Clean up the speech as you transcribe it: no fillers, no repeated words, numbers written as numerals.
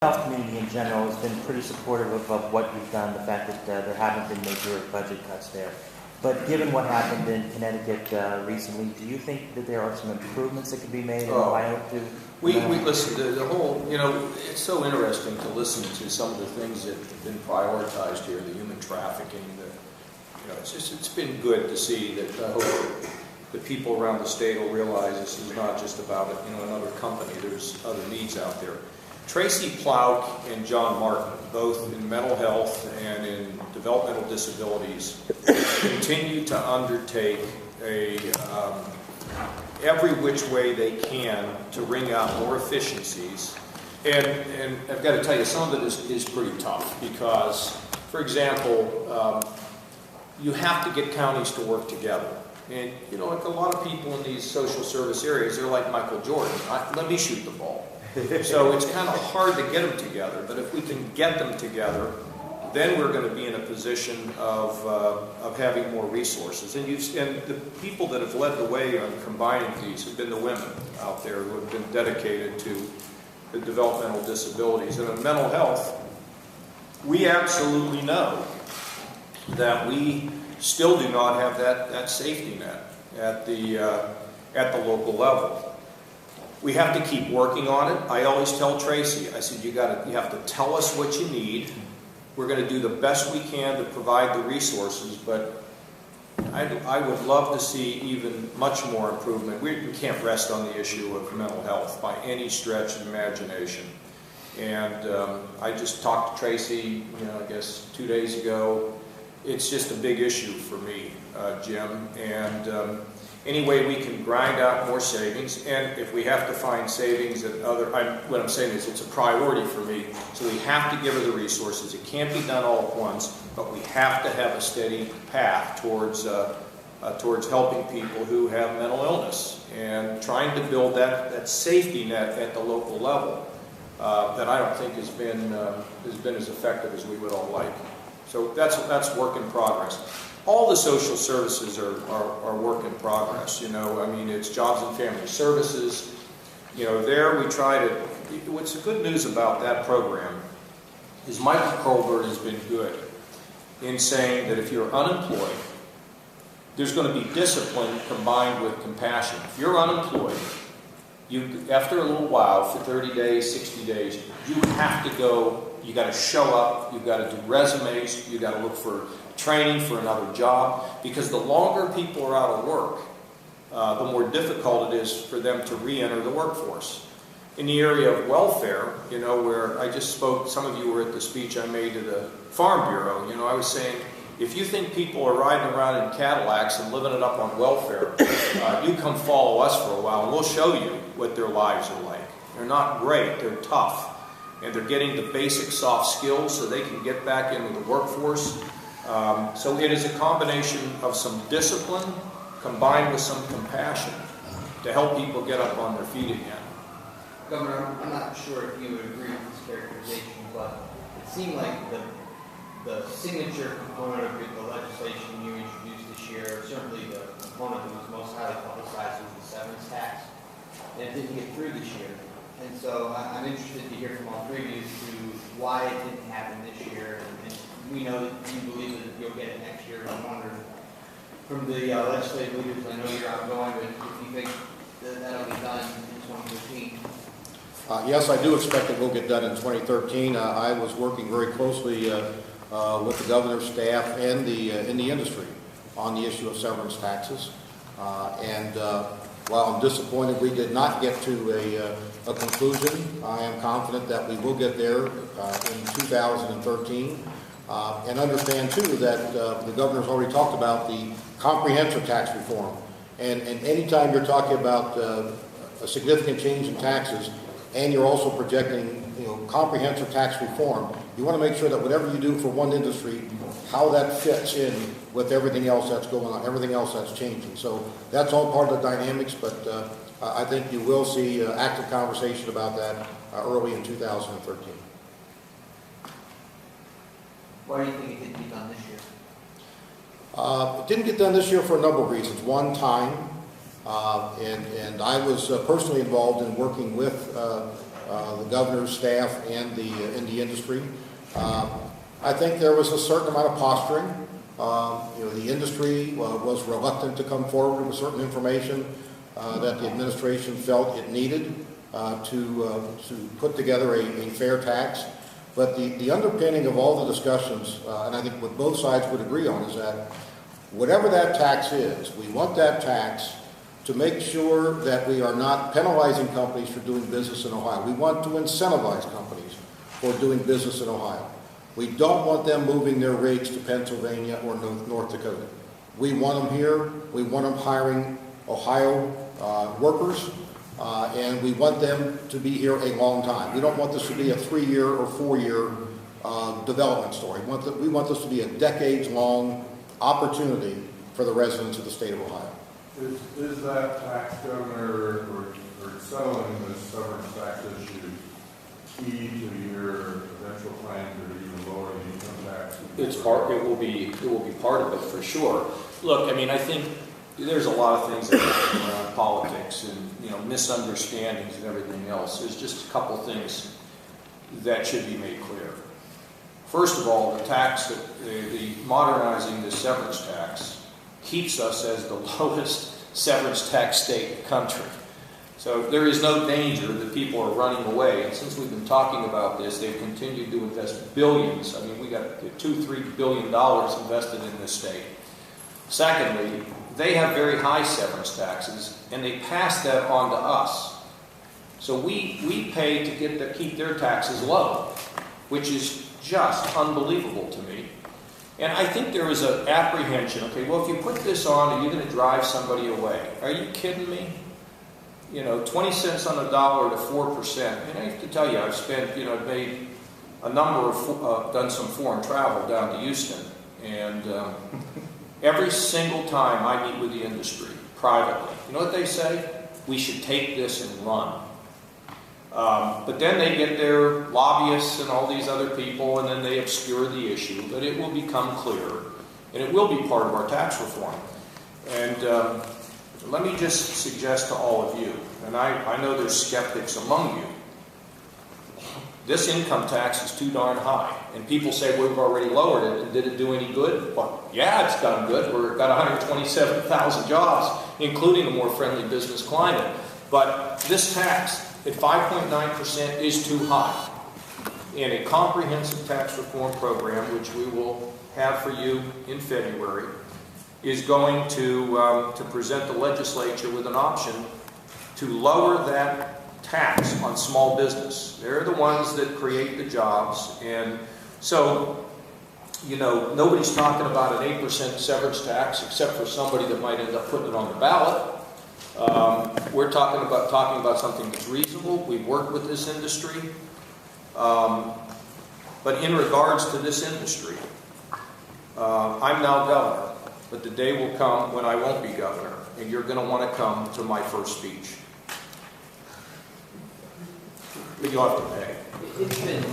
health community in general has been pretty supportive of what you've done, the fact that there haven't been major budget cuts there. But given what happened in Connecticut recently, do you think that there are some improvements that could be made in Ohio to... We listen, the whole, it's so interesting to listen to some of the things that have been prioritized here, the human trafficking, it's been good to see that I hope the people around the state will realize this is not just about another company, there's other needs out there. Tracy Plouk and John Martin, both in mental health and in developmental disabilities, continue to undertake every which way they can to wring out more efficiencies. And I've got to tell you, some of it is pretty tough because, for example, you have to get counties to work together. And, like a lot of people in these social service areas, they're like Michael Jordan. Let me shoot the ball. So it's kind of hard to get them together, but if we can get them together, then we're going to be in a position of having more resources. And the people that have led the way on combining these have been the women out there who have been dedicated to the developmental disabilities. And in mental health, we absolutely know that we still do not have that safety net at the local level. We have to keep working on it. I always tell Tracy, I said, you have to tell us what you need. We're going to do the best we can to provide the resources, but I would love to see even much more improvement. We can't rest on the issue of mental health by any stretch of imagination. And I just talked to Tracy, I guess 2 days ago. It's just a big issue for me, Jim. And any way we can grind out more savings, and if we have to find savings at what I'm saying is it's a priority for me, so we have to give her the resources. It can't be done all at once, but we have to have a steady path towards helping people who have mental illness and trying to build that safety net at the local level that I don't think has been as effective as we would all like. So that's work in progress. All the social services are work in progress, it's jobs and family services. There we try to, what's the good news about that program is Michael Colbert has been good in saying that if you're unemployed, there's going to be discipline combined with compassion. If you're unemployed, after a little while, for 30 days, 60 days, you have to go, you got to show up, you've got to do resumes, you've got to look for training for another job, because the longer people are out of work, the more difficult it is for them to re-enter the workforce. In the area of welfare, where I just spoke, some of you were at the speech I made to the Farm Bureau, I was saying, if you think people are riding around in Cadillacs and living it up on welfare, you come follow us for a while and we'll show you what their lives are like. They're not great, they're tough, and they're getting the basic soft skills so they can get back into the workforce. So it is a combination of some discipline combined with some compassion to help people get up on their feet again. Governor, I'm not sure if you would agree with this characterization, but it seemed like the signature component of the legislation you introduced this year, certainly the component that was most highly publicized was the severance tax, and it didn't get through this year. And so I'm interested to hear from all three of you as to why it didn't happen this year. And we know that you believe that you'll get it next year. I'm wondering from the legislative leaders, I know you're outgoing, but if you think that that'll be done in 2013. Yes, I do expect it will get done in 2013. I was working very closely with the governor's staff and in the industry on the issue of severance taxes. While I'm disappointed we did not get to a conclusion, I am confident that we will get there in 2013. And understand too that the governor's already talked about the comprehensive tax reform. And anytime you're talking about a significant change in taxes, and you're also projecting comprehensive tax reform, you want to make sure that whatever you do for one industry, how that fits in with everything else that's going on, everything else that's changing. So that's all part of the dynamics, but I think you will see active conversation about that early in 2013. Why do you think it didn't get done this year? It didn't get done this year for a number of reasons. One, time. And I was personally involved in working with the governor's staff and in the industry. I think there was a certain amount of posturing. The industry was reluctant to come forward with certain information that the administration felt it needed to put together a fair tax. But the underpinning of all the discussions, and I think what both sides would agree on, is that whatever that tax is, we want that tax to make sure that we are not penalizing companies for doing business in Ohio. We want to incentivize companies for doing business in Ohio. We don't want them moving their rigs to Pennsylvania or North Dakota. We want them here. We want them hiring Ohio workers, and we want them to be here a long time. We don't want this to be a 3-year or 4-year development story. We want this to be a decades-long opportunity for the residents of the state of Ohio. Is that tax, Governor, or settling this severance tax issue key to your eventual plan to even lower the income tax? It's part. It will be part of it for sure. Look, I mean, I think there's a lot of things that happen around politics and misunderstandings and everything else. There's just a couple things that should be made clear. First of all, the tax that the modernizing the severance tax keeps us as the lowest severance tax state in the country. So there is no danger that people are running away. And since we've been talking about this, they've continued to invest billions. I mean, we got $2-3 billion invested in this state. Secondly, they have very high severance taxes, and they pass that on to us. So we pay to keep their taxes low, which is just unbelievable to me. And I think there is an apprehension, okay, well, if you put this on, are you going to drive somebody away? Are you kidding me? 20 cents on the dollar to 4%. And I have to tell you, I've spent, made a number of, done some foreign travel down to Houston. And every single time I meet with the industry privately, you know what they say? We should take this and run. But then they get their lobbyists and all these other people, and then they obscure the issue. But it will become clear, and it will be part of our tax reform. And let me just suggest to all of you, and I know there's skeptics among you, this income tax is too darn high. And people say, well, we've already lowered it, and did it do any good? Well, yeah, it's done good. We've got 127,000 jobs, including a more friendly business climate. But this tax at 5.9% is too high. And a comprehensive tax reform program, which we will have for you in February, is going to present the legislature with an option to lower that tax on small business. They're the ones that create the jobs. And so, nobody's talking about an 8% severance tax except for somebody that might end up putting it on the ballot. We're talking about something that's reasonable. We've worked with this industry. But in regards to this industry, I'm now governor, but the day will come when I won't be governor, and you're going to want to come to my first speech. But you'll have to pay. It's been